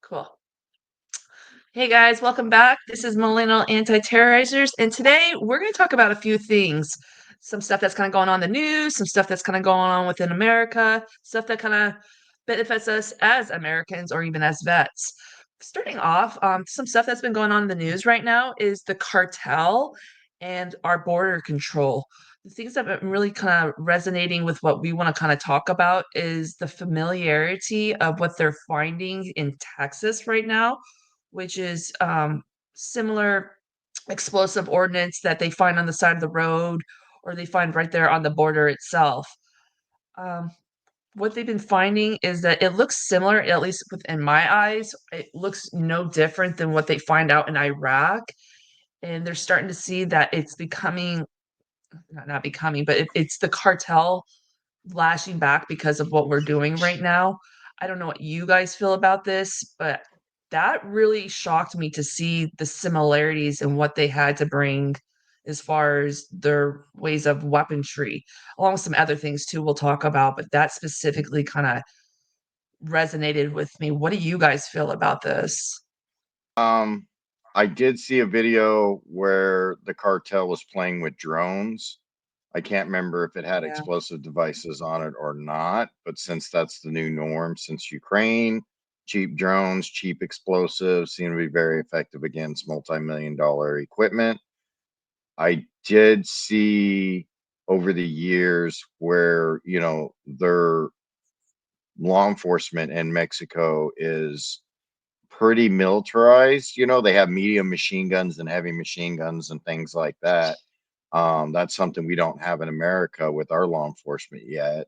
Cool. Hey guys, welcome back. This is Millennial Anti-Terrorizers, and today we're going to talk about a few things. Some stuff that's kind of going on in the news, some stuff that's kind of going on within America, stuff that kind of benefits us as Americans or even as vets. Starting off, some stuff that's been going on in the news right now is the cartel and our border control. The things that have been really kind of resonating with what we want to kind of talk about is the familiarity of what they're finding in Texas right now, which is similar explosive ordnance that they find on the side of the road or they find right there on the border itself. Um, what they've been finding is that it looks similar, at least within my eyes. It looks no different than what they find out in Iraq. And they're starting to see that it's becoming, not becoming, but it's the cartel lashing back because of what we're doing right now. I don't know what you guys feel about this, but that really shocked me to see the similarities in what they had to bring as far as their ways of weaponry, along with some other things too we'll talk about, but that specifically kind of resonated with me. What do you guys feel about this? Um, I did see a video where the cartel was playing with drones. I can't remember if it had Yeah. explosive devices on it or not, but since that's the new norm since Ukraine, cheap drones, cheap explosives seem to be very effective against multi-million dollar equipment. I did see over the years where, their law enforcement in Mexico is pretty militarized. They have medium machine guns and heavy machine guns and things like that. That's something we don't have in America with our law enforcement yet.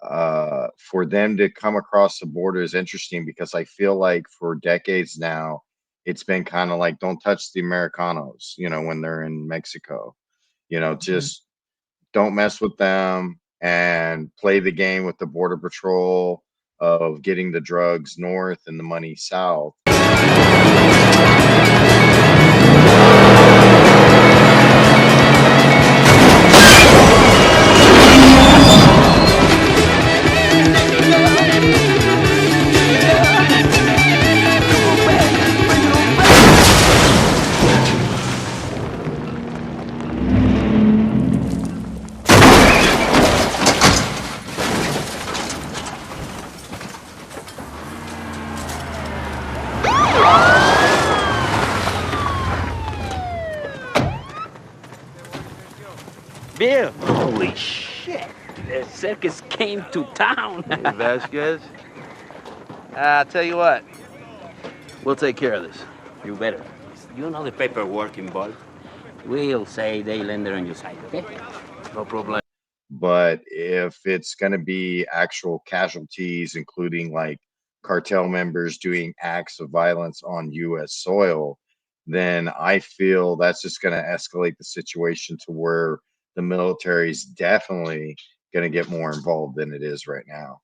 For them to come across the border is interesting because I feel like for decades now, it's been kind of like, don't touch the Americanos, when they're in Mexico, Mhm. just don't mess with them and play the game with the Border Patrol of getting the drugs north and the money south. Bill, holy shit. The circus came to town. Hey, Vasquez. I'll tell you what. We'll take care of this. You better. You know the paperwork involved. We'll say they landed on your side, okay? No problem. But if it's going to be actual casualties, including like cartel members doing acts of violence on U.S. soil, then I feel that's just going to escalate the situation to where the military is definitely going to get more involved than it is right now.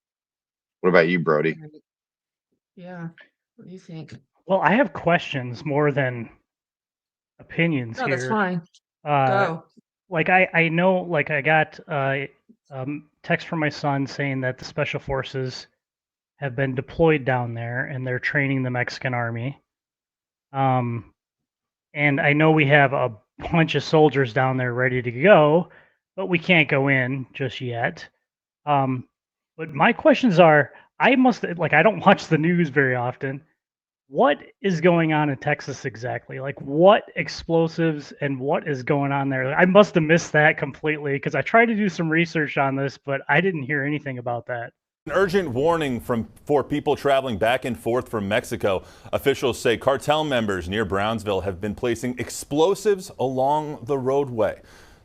What about you, Brody? Right. Yeah. What do you think? Well, I have questions more than opinions No, that's here. fine. Uh, Go. I know, I got text from my son saying that the special forces have been deployed down there and they're training the Mexican army. And I know we have a bunch of soldiers down there ready to go, but we can't go in just yet. But my questions are, I don't watch the news very often. What is going on in Texas exactly? Like, what explosives and what is going on there? I must have missed that completely because I tried to do some research on this, but I didn't hear anything about that. An urgent warning for people traveling back and forth from Mexico. Officials say cartel members near Brownsville have been placing explosives along the roadway.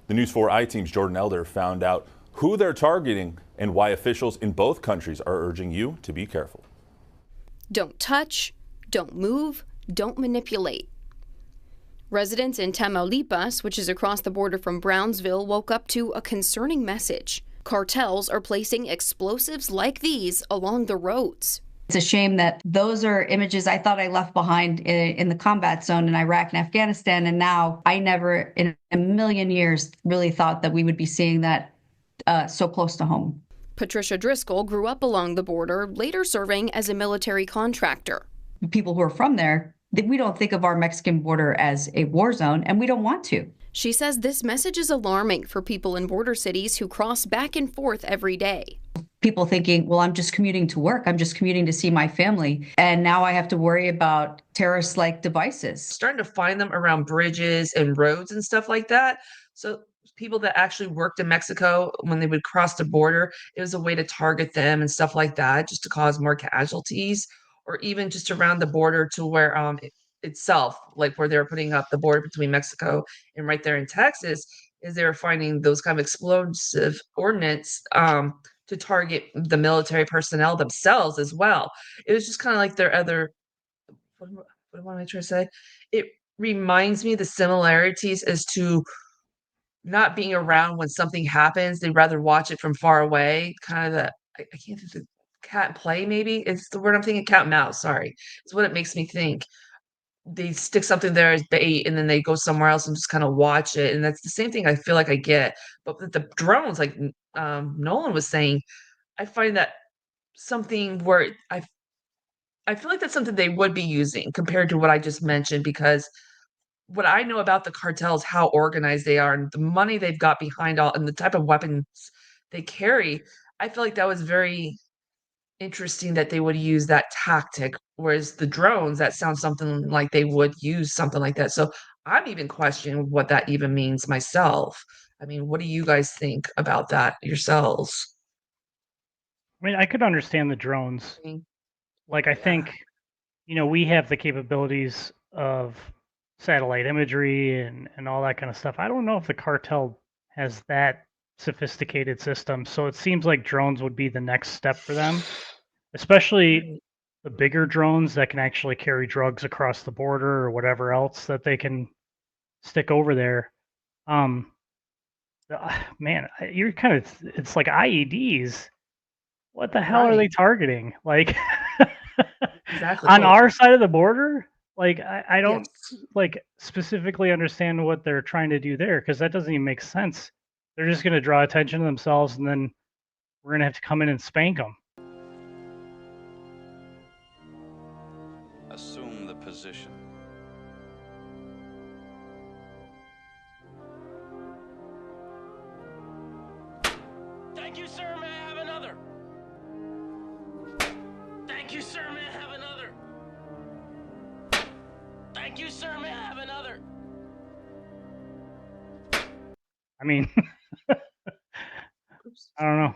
The News 4 I-Team's Jordan Elder found out who they're targeting and why officials in both countries are urging you to be careful. Don't touch, don't move, don't manipulate. Residents in Tamaulipas, which is across the border from Brownsville, woke up to a concerning message. Cartels are placing explosives like these along the roads. It's a shame that those are images I thought I left behind in the combat zone in Iraq and Afghanistan. And now I never in a million years really thought that we would be seeing that so close to home. Patricia Driscoll grew up along the border, later serving as a military contractor. people who are from there, that we don't think of our Mexican border as a war zone, and we don't want to. She says this message is alarming for people in border cities who cross back and forth every day. People thinking, well, I'm just commuting to work. I'm just commuting to see my family. And now I have to worry about terrorist-like devices. Starting to find them around bridges and roads and stuff like that. So people that actually worked in Mexico, when they would cross the border, it was a way to target them and stuff like that, just to cause more casualties, or even just around the border to where itself, like where they were putting up the border between Mexico and right there in Texas, is they were finding those kind of explosive ordnance to target the military personnel themselves as well. It was just kind of like their other, what am I trying to say? It reminds me the similarities as to not being around when something happens. They'd rather watch it from far away. Kind of the, I can't think of, cat and play, maybe it's the word I'm thinking. Cat and mouse, sorry. It's what it makes me think. They stick something there as bait and then they go somewhere else and just kind of watch it. And that's the same thing I feel like I get. But with the drones, like Nolan was saying, I find that something where I feel like that's something they would be using compared to what I just mentioned, because what I know about the cartels, how organized they are and the money they've got behind all and the type of weapons they carry, I feel like that was very interesting that they would use that tactic. Whereas the drones, that sounds something like they would use something like that. So I'm even questioning what that even means myself. I mean, what do you guys think about that yourselves? I mean, I could understand the drones. I mean, Like, I yeah, think, we have the capabilities of satellite imagery and all that kind of stuff. I don't know if the cartel has that sophisticated system. So it seems like drones would be the next step for them, especially right. the bigger drones that can actually carry drugs across the border or whatever else that they can stick over there. Um, Man, you're kind of, it's like IEDs. What the hell are they Right. targeting? Like, Exactly. on Well, our side of the border? Like, I don't, yes. like, specifically understand what they're trying to do there, because that doesn't even make sense. They're just gonna draw attention to themselves, and then we're gonna have to come in and spank them. Assume the position. Thank you, sir. May I have another? Thank you, sir. May I have another? Thank you, sir. May I have another? I mean, Oops. I don't know.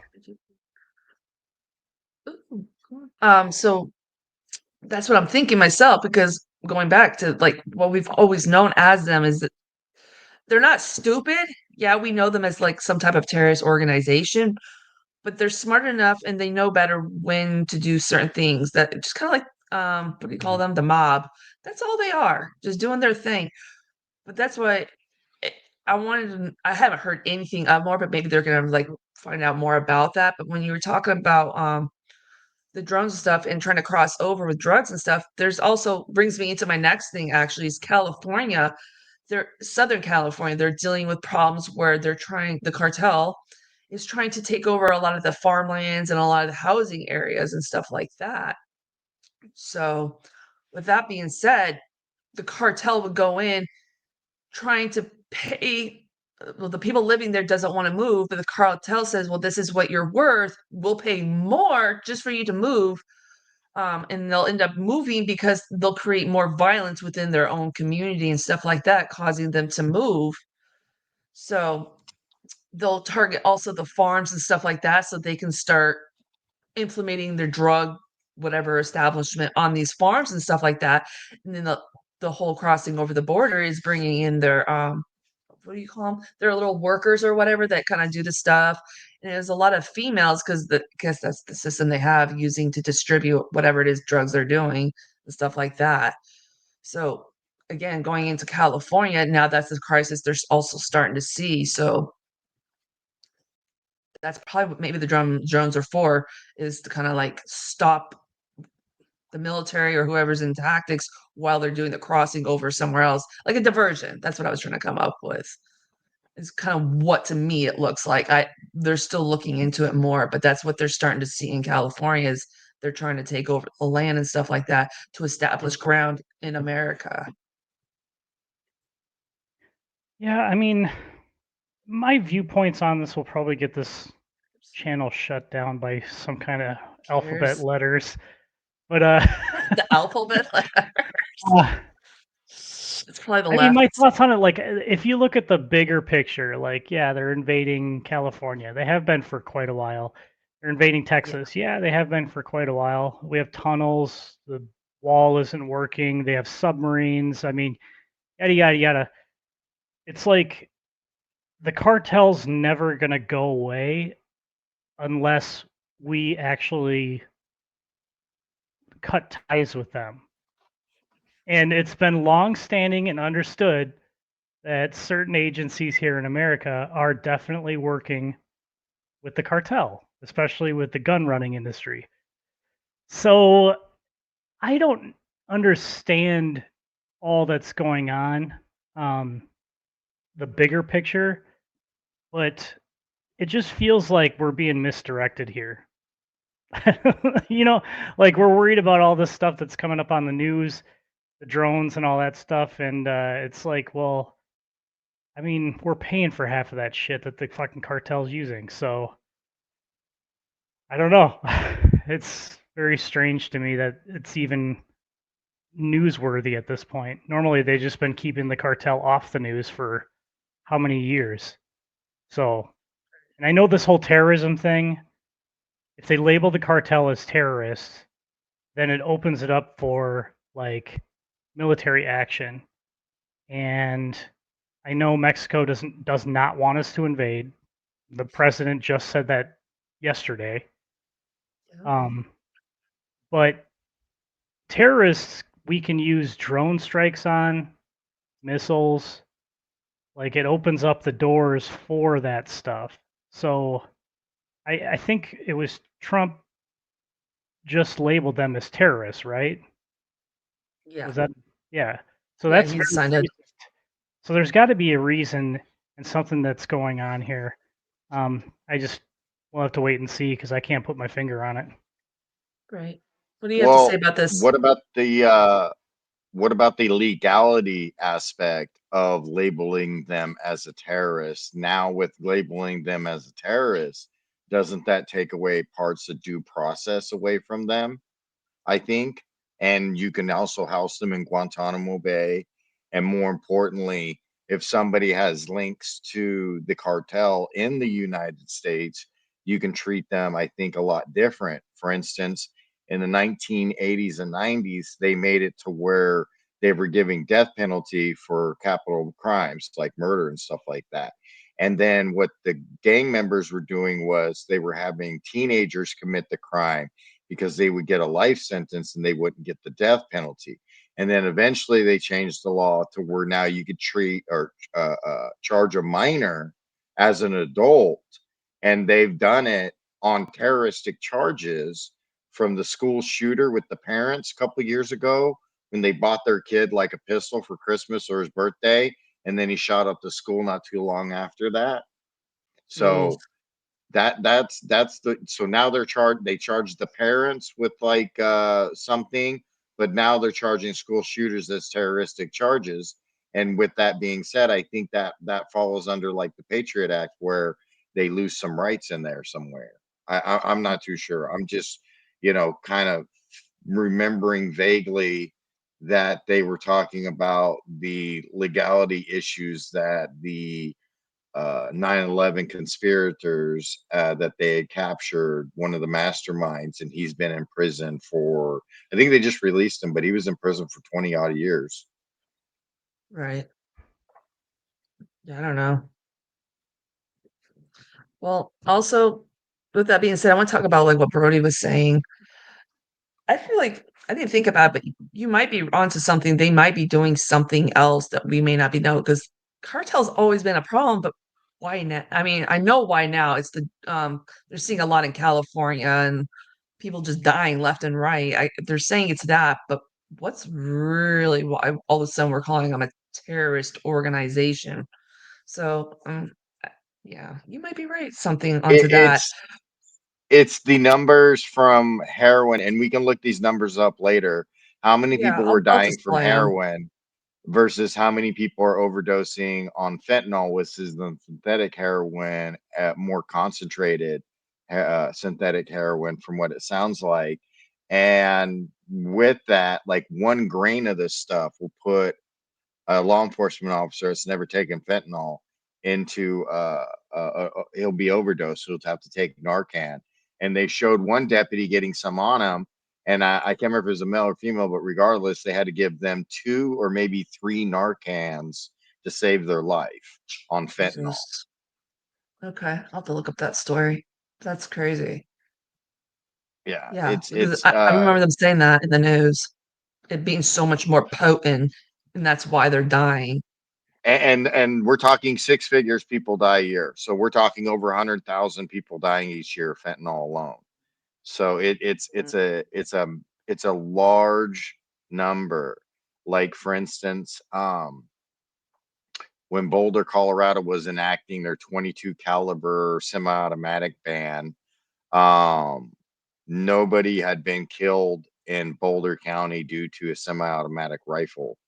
Ooh, cool. So that's what I'm thinking myself, because going back to like what we've always known as them is that they're not stupid. Yeah, we know them as like some type of terrorist organization, but they're smart enough and they know better when to do certain things. That just kind of like what do you call them? The mob. That's all they are, just doing their thing. But that's why eh, I haven't heard anything more, but maybe they're gonna like find out more about that. But when you were talking about the drones and stuff and trying to cross over with drugs and stuff, there's also brings me into my next thing actually is California. They're Southern California. They're dealing with problems where the cartel is trying to take over a lot of the farmlands and a lot of the housing areas and stuff like that. So, with that being said, the cartel would go in trying to pay well, the people living there doesn't want to move, but the cartel says, well, this is what you're worth. We'll pay more just for you to move. And they'll end up moving because they'll create more violence within their own community and stuff like that, causing them to move. So they'll target also the farms and stuff like that so they can start implementing their drug whatever establishment on these farms and stuff like that. And then the whole crossing over the border is bringing in their what do you call them? Their little workers or whatever that kind of do the stuff. And there's a lot of females because I guess that's the system they have using to distribute whatever it is drugs they're doing and stuff like that. So again, going into California now, that's the crisis they're also starting to see. So that's probably what maybe the drones are for, is to kind of like stop the military or whoever's in tactics while they're doing the crossing over somewhere else, like a diversion. That's what I was trying to come up with. Is kind of what to me it looks like. They're still looking into it more, but that's what they're starting to see in California is they're trying to take over the land and stuff like that to establish ground in America. Yeah, I mean, my viewpoints on this will probably get this channel shut down by some kind of alphabet Cares? letters. But The alphabet letter. uh, It's probably the I mean, left. my thoughts on it, like, if you look at the bigger picture, like, yeah, they're invading California. They have been for quite a while. They're invading Texas. Yeah, they have been for quite a while. We have tunnels. The wall isn't working. They have submarines. I mean, yada, yada, yada. It's like the cartel's never going to go away unless we actually cut ties with them. And it's been long standing and understood that certain agencies here in America are definitely working with the cartel, especially with the gun running industry. So I don't understand all that's going on, the bigger picture, but it just feels like we're being misdirected here. You know, like we're worried about all this stuff that's coming up on the news, the drones and all that stuff, and it's like, well, I mean, we're paying for half of that shit that the fucking cartel's using, so I don't know. It's very strange to me that it's even newsworthy at this point. Normally, they've just been keeping the cartel off the news for how many years? So, and I know this whole terrorism thing, if they label the cartel as terrorists, then it opens it up for like military action. And I know Mexico does not want us to invade. The president just said that yesterday. But terrorists, we can use drone strikes on, missiles. Like it opens up the doors for that stuff. So I think it was Trump just labeled them as terrorists, right? Yeah. Was that yeah? So Yeah, that's he very signed it. racist. So there's got to be a reason and something that's going on here. I just we'll have to wait and see because I can't put my finger on it. Right. What do you have to say Well, about this? what about the legality aspect of labeling them as a terrorist? Now, with labeling them as a terrorist, doesn't that take away parts of due process away from them? I think. And you can also house them in Guantanamo Bay. And more importantly, if somebody has links to the cartel in the United States, you can treat them, I think, a lot different. For instance, in the 1980s and 90s, they made it to where they were giving death penalty for capital crimes like murder and stuff like that. And then what the gang members were doing was they were having teenagers commit the crime because they would get a life sentence and they wouldn't get the death penalty. And then eventually they changed the law to where now you could treat or charge a minor as an adult. And they've done it on terroristic charges from the school shooter with the parents a couple of years ago when they bought their kid like a pistol for Christmas or his birthday. And then he shot up the school not too long after that. Jeez. So that's the so now they charge the parents with like something, but now they're charging school shooters as terroristic charges. And with that being said, I think that follows under like the Patriot Act where they lose some rights in there somewhere. I'm not too sure. I'm just kind of remembering vaguely that they were talking about the legality issues that the 9/11 conspirators that they had captured one of the masterminds, and he's been in prison for. I think they just released him, but he was in prison for 20 odd years. Right. Yeah, I don't know. Well, also, with that being said, I want to talk about like what Brody was saying. I feel like I didn't think about it, but you might be onto something. They might be doing something else that we may not be know because cartel's always been a problem, but why now? I mean, I know why now. It's they're seeing a lot in California and people just dying left and right. They're saying it's that, but what's really why all of a sudden we're calling them a terrorist organization? So, yeah, you might be right. Something onto that. It's It's the numbers from heroin, and we can look these numbers up later. How many Yeah, people were I'll dying from display them. heroin versus how many people are overdosing on fentanyl, which is the synthetic heroin, more concentrated synthetic heroin from what it sounds like. And with that, like 1 grain of this stuff will put a law enforcement officer that's never taken fentanyl into he'll be overdosed, so he'll have to take Narcan. And they showed one deputy getting some on him, and I can't remember if it was a male or female, but regardless, they had to give them 2 or maybe 3 Narcans to save their life on fentanyl. Jesus. Okay, I'll have to look up that story. That's crazy. Yeah, Yeah, it's because it's I remember them saying that in the news, it being so much more potent, and that's why they're dying. and we're talking 6 figures people die a year, so we're talking over 100,000 people dying each year of fentanyl alone. So Mm. it's a large number. Like for instance, when Boulder, Colorado was enacting their 22 caliber semi-automatic ban, um, nobody had been killed in Boulder County due to a semi-automatic rifle.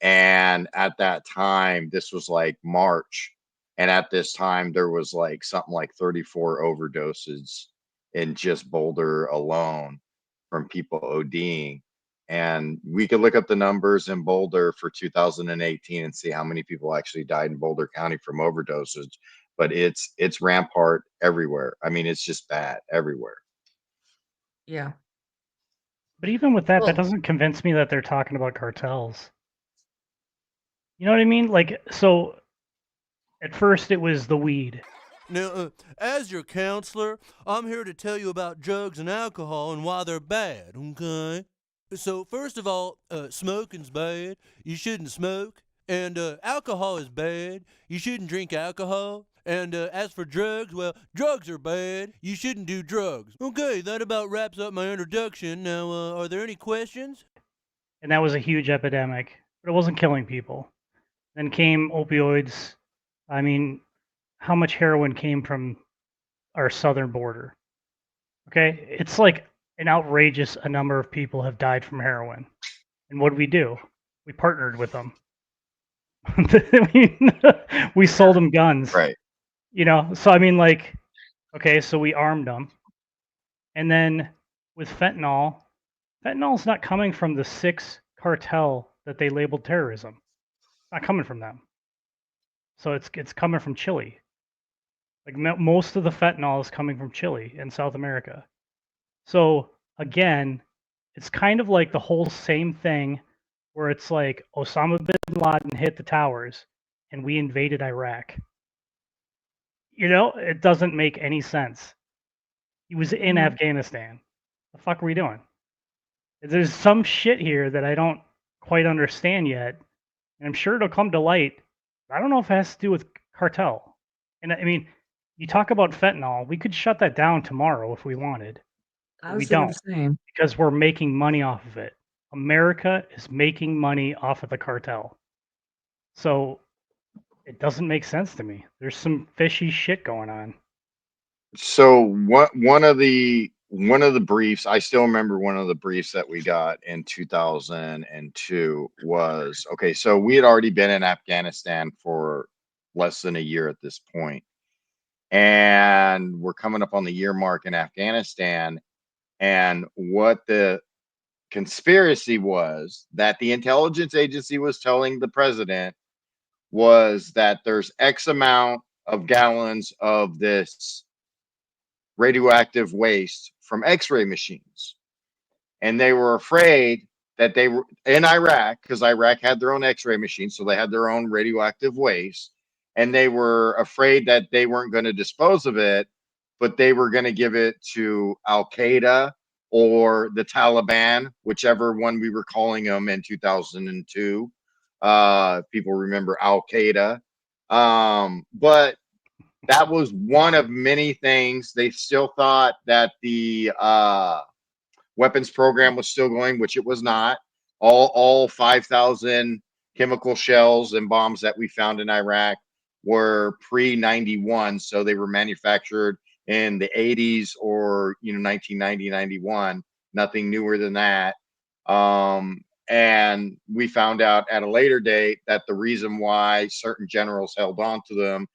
And at that time, this was like March. And at this time, there was like something like 34 overdoses in just Boulder alone from people ODing. And we could look up the numbers in Boulder for 2018 and see how many people actually died in Boulder County from overdoses. But it's rampart everywhere. I mean, it's just bad everywhere. Yeah. But even with that, that Well, doesn't convince me that they're talking about cartels. You know what I mean? Like, so at first it was the weed. Now, as your counselor, I'm here to tell you about drugs and alcohol and why they're bad, okay? So, first of all, smoking's bad. You shouldn't smoke. And alcohol is bad. You shouldn't drink alcohol. And as for drugs, well, drugs are bad. You shouldn't do drugs. Okay, that about wraps up my introduction. Now, are there any questions? And that was a huge epidemic, but it wasn't killing people. Then came opioids. I mean, how much heroin came from our southern border? Okay, it's like an outrageous a number of people have died from heroin. And what did we do? We partnered with them. we, we sold them guns. Right. You know, so I mean, like, okay, so we armed them. And then with fentanyl, fentanyl's not coming from the 6 cartel that they labeled terrorism. It's not coming from them. So it's coming from Chile. Like most of the fentanyl is coming from Chile in South America. So again, it's kind of like the whole same thing where it's like Osama bin Laden hit the towers and we invaded Iraq. You know, it doesn't make any sense. He was in Afghanistan. The fuck are we doing? There's some shit here that I don't quite understand yet, and I'm sure it'll come to light. I don't know if it has to do with cartel. And I mean, you talk about fentanyl, we could shut that down tomorrow if we wanted, I but we was thinking don't the same. because we're making money off of it. America is making money off of the cartel. So it doesn't make sense to me. There's some fishy shit going on. So one of the briefs, I still remember one of the briefs that we got in 2002 was, okay, so we had already been in Afghanistan for less than a year at this point, and we're coming up on the year mark in Afghanistan. And what the conspiracy was that the intelligence agency was telling the president was that there's X amount of gallons of this radioactive waste from x-ray machines, and they were afraid that they were in Iraq because Iraq had their own x-ray machines, so they had their own radioactive waste, and they were afraid that they weren't going to dispose of it, but they were going to give it to Al-Qaeda or the Taliban, whichever one we were calling them in 2002. People remember Al-Qaeda. But that was one of many things. They still thought that the weapons program was still going, which it was not. All 5,000 chemical shells and bombs that we found in Iraq were pre 91, so they were manufactured in the 80s or 1990, 91. Nothing newer than that. And we found out at a later date that the reason why certain generals held on to them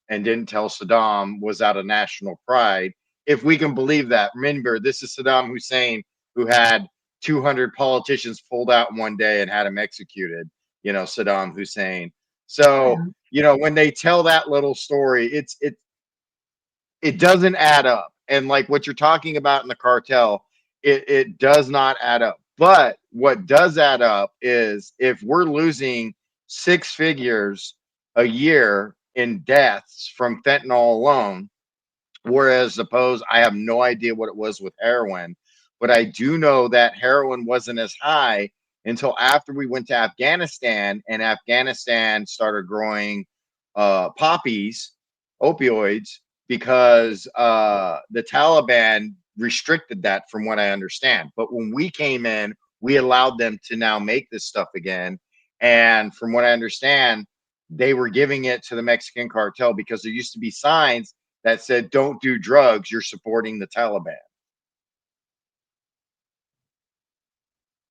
and didn't tell Saddam was out of national pride. If we can believe that. Remember, this is Saddam Hussein, who had 200 politicians pulled out in one day and had him executed, Saddam Hussein. So, when they tell that little story, it doesn't add up. And like what you're talking about in the cartel, it does not add up. But what does add up is if we're losing six figures a year in deaths from fentanyl alone, whereas suppose I have no idea what it was with heroin, but I do know that heroin wasn't as high until after we went to Afghanistan, and Afghanistan started growing poppies, opioids, because the Taliban restricted that, from what I understand. But when we came in, we allowed them to now make this stuff again. And from what I understand, they were giving it to the Mexican cartel because there used to be signs that said, "Don't do drugs, you're supporting the Taliban."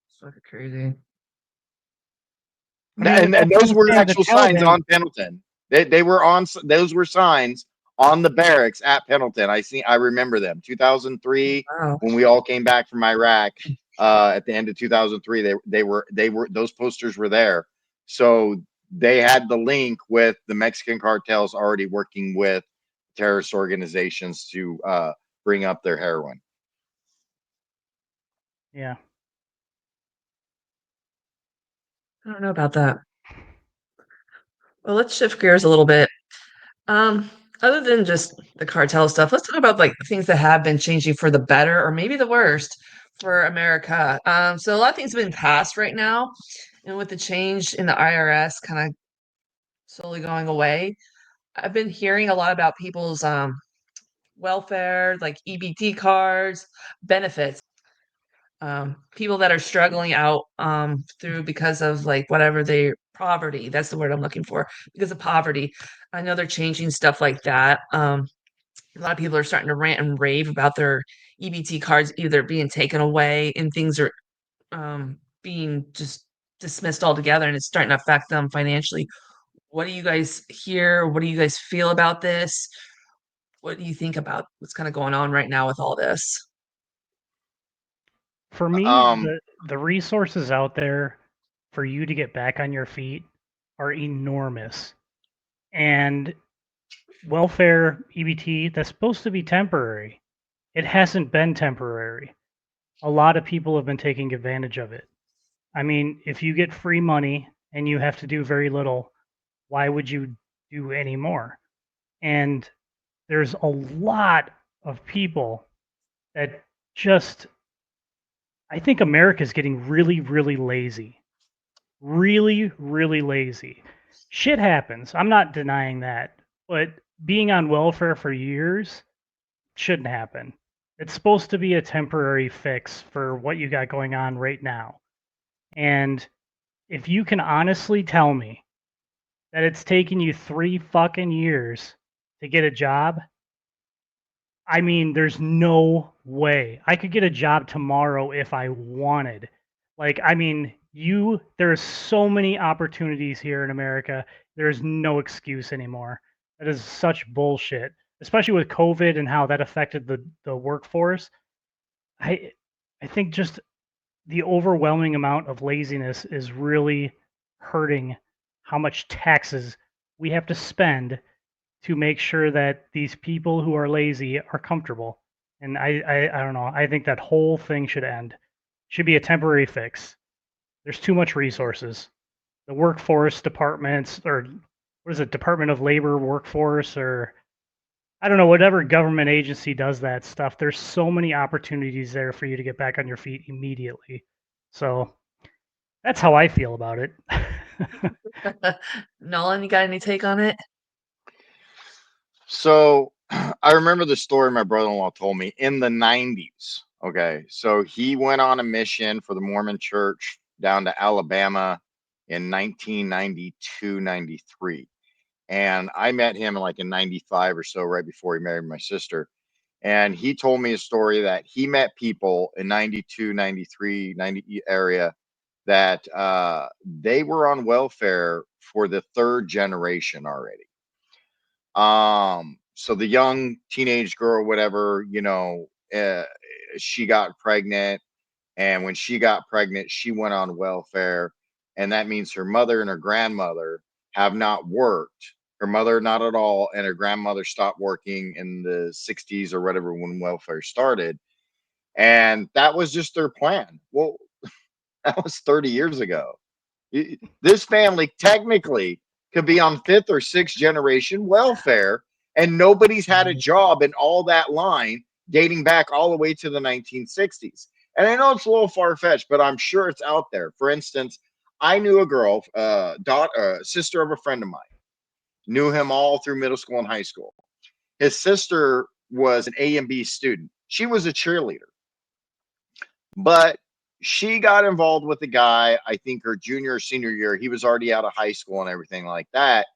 It's fucking crazy. I mean, with And those were Afghanistan, the actual signs Taliban. on Pendleton. They were on, those were signs on the barracks at Pendleton. I remember them. 2003, Wow. when we all came back from Iraq, at the end of 2003, they were those posters were there. So they had the link with the Mexican cartels already working with terrorist organizations to bring up their heroin. Yeah. I don't know about that. Well, let's shift gears a little bit. Other than just the cartel stuff, let's talk about like things that have been changing for the better or maybe the worst for America. So a lot of things have been passed right now, and with the change in the IRS kind of slowly going away, I've been hearing a lot about people's welfare, like EBT cards, benefits. People that are struggling out through because of like whatever they poverty. That's the word I'm looking for. Because of poverty. I know they're changing stuff like that. A lot of people are starting to rant and rave about their EBT cards either being taken away and things are being just dismissed altogether, and it's starting to affect them financially. What do you guys hear? What do you guys feel about this? What do you think about what's kind of going on right now with all this? For me, Um, the resources out there for you to get back on your feet are enormous. And welfare, EBT, that's supposed to be temporary. It hasn't been temporary. A lot of people have been taking advantage of it. I mean, if you get free money and you have to do very little, why would you do any more? And there's a lot of people that just, I think America's getting really, really lazy. Really, really lazy. Shit happens. I'm not denying that. But being on welfare for years shouldn't happen. It's supposed to be a temporary fix for what you got going on right now. And if you can honestly tell me that it's taken you 3 fucking years to get a job, I mean, there's no way. I could get a job tomorrow if I wanted. Like, I mean, there's so many opportunities here in America. There's no excuse anymore. That is such bullshit, especially with COVID and how that affected the workforce. I I think just the overwhelming amount of laziness is really hurting how much taxes we have to spend to make sure that these people who are lazy are comfortable. And I don't know. I think that whole thing should end. Should be a temporary fix. There's too much resources. The workforce departments, or what is it, Department of Labor workforce, or I don't know, whatever government agency does that stuff. There's so many opportunities there for you to get back on your feet immediately. So that's how I feel about it. Nolan, you got any take on it? So I remember the story my brother-in-law told me in the 90s. Okay. So he went on a mission for the Mormon church down to Alabama in 1992, 93. And I met him like in 95 or so, right before he married my sister. And he told me a story that he met people in 92, 93, 90 area that they were on welfare for the third generation already. So the young teenage girl, whatever, she got pregnant, and when she got pregnant, she went on welfare, and that means her mother and her grandmother have not worked. Her mother not at all, and her grandmother stopped working in the 60s or whatever when welfare started, and that was just their plan. Well, that was 30 years ago. This family technically could be on fifth or sixth generation welfare, and nobody's had a job in all that line dating back all the way to the 1960s. And I know it's a little far fetched, but I'm sure it's out there. For instance, I knew a girl, sister of a friend of mine, knew him all through middle school and high school. His sister was an A and B student. She was a cheerleader. But she got involved with the guy, I think her junior or senior year. He was already out of high school and everything like that.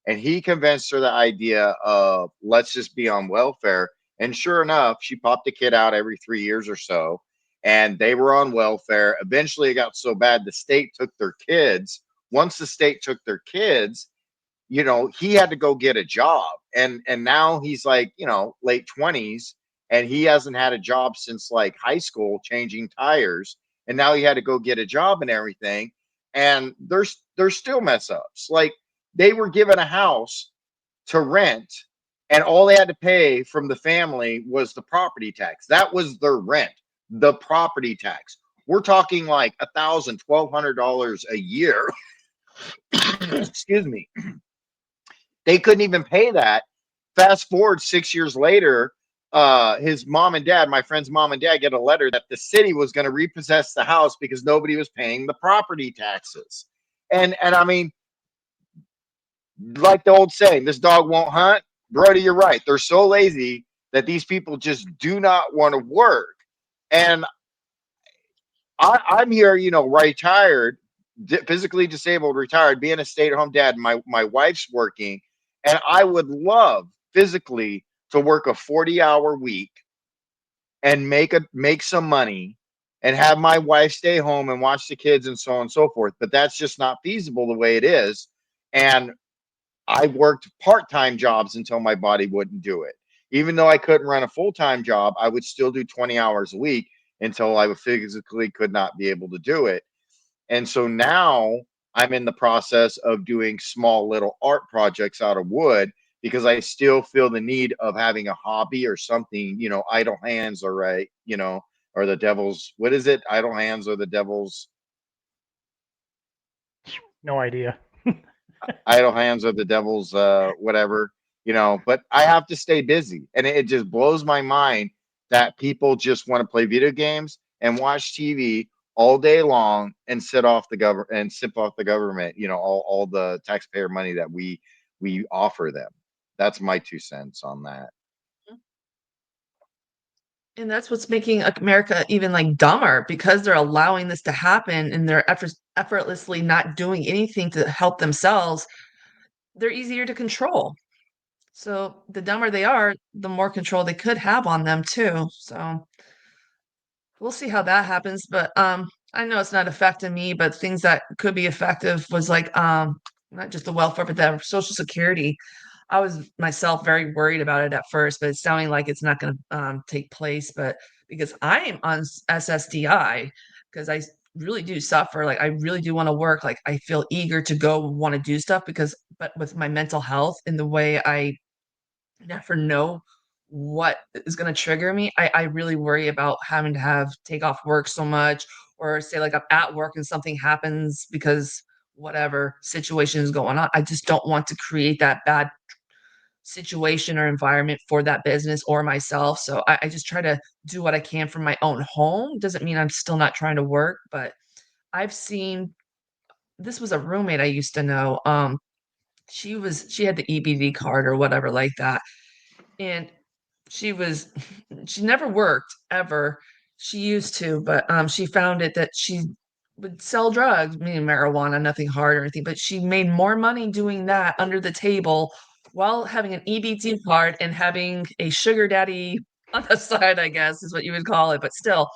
And he convinced her the idea of let's just be on welfare. And sure enough, she popped a kid out every 3 years or so. And they were on welfare. Eventually, it got so bad the state took their kids. Once the state took their kids, he had to go get a job. And now he's like, late 20s, and he hasn't had a job since like high school changing tires. And now he had to go get a job and everything. And there's still mess ups. Like they were given a house to rent, and all they had to pay from the family was the property tax. That was their rent, the property tax. We're talking like $1,000, $1,200 a year. Excuse me. They couldn't even pay that. Fast forward 6 years later, his mom and dad, my friend's mom and dad, get a letter that the city was going to repossess the house because nobody was paying the property taxes. And I mean, like the old saying, this dog won't hunt. Brody, you're right. They're so lazy that these people just do not want to work. And I'm here, retired, physically disabled, retired, being a stay-at-home dad. My wife's working, and I would love physically to work a 40-hour week and make some money and have my wife stay home and watch the kids and so on and so forth. But that's just not feasible the way it is. And I worked part-time jobs until my body wouldn't do it. Even though I couldn't run a full-time job, I would still do 20 hours a week until I physically could not be able to do it. And so now I'm in the process of doing small little art projects out of wood because I still feel the need of having a hobby or something, idle hands are right, or the devil's, what is it? Idle hands or the devil's, No idea. idle hands or the devil's, whatever, but I have to stay busy. And it just blows my mind that people just want to play video games and watch TV all day long and sip off the government, all the taxpayer money that we offer them. That's my 2 cents on that. And that's what's making America even like dumber because they're allowing this to happen and they're effortlessly not doing anything to help themselves. They're easier to control. So the dumber they are, the more control they could have on them too. So we'll see how that happens. But I know it's not affecting me, but things that could be effective was like not just the welfare, but the Social Security. I was myself very worried about it at first, but it's sounding like it's not going to take place. But because I am on SSDI, because I really do suffer, like I really do want to work, like I feel eager to go want to do stuff but with my mental health and the way I never know what is going to trigger me, I really worry about having to take off work so much, or say like I'm at work and something happens because whatever situation is going on. I just don't want to create that bad situation or environment for that business or myself. So I just try to do what I can from my own home. Doesn't mean I'm still not trying to work, but I've seen this was a roommate I used to know. She had the EBD card or whatever like that. And she was she never worked ever. She used to, but she found it that she would sell drugs, meaning marijuana, nothing hard or anything, but she made more money doing that under the table while having an EBT card and having a sugar daddy on the side, I guess, is what you would call it. But still,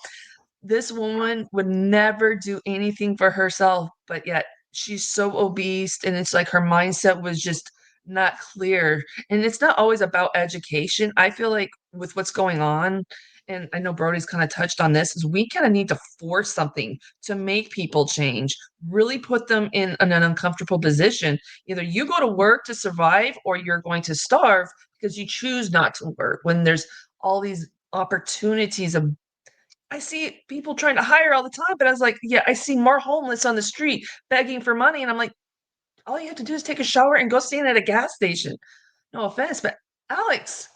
this woman would never do anything for herself, but yet she's so obese, and it's like her mindset was just not clear. And it's not always about education. I feel like with what's going on, and I know Brody's kind of touched on this, is we kind of need to force something to make people change, really put them in an uncomfortable position. Either you go to work to survive or you're going to starve because you choose not to work when there's all these opportunities of I see people trying to hire all the time, but I was like, yeah, I see more homeless on the street begging for money, and I'm like, all you have to do is take a shower and go stand at a gas station. No offense, but Alex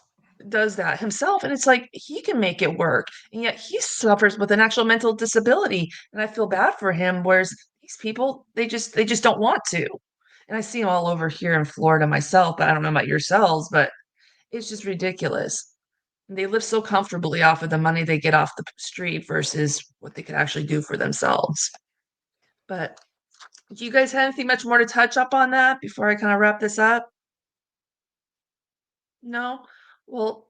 does that himself, and it's like he can make it work, and yet he suffers with an actual mental disability, and I feel bad for him. Whereas these people, they just don't want to, and I see them all over here in Florida myself. But I don't know about yourselves, but it's just ridiculous. They live so comfortably off of the money they get off the street versus what they could actually do for themselves. But do you guys have anything much more to touch up on that before I kind of wrap this up? No? Well,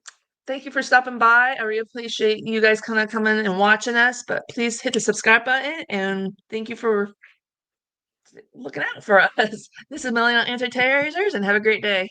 thank you for stopping by. I really appreciate you guys kind of coming and watching us, but please hit the subscribe button and thank you for looking out for us. This is Melanie on Anti-Terrorizers and have a great day.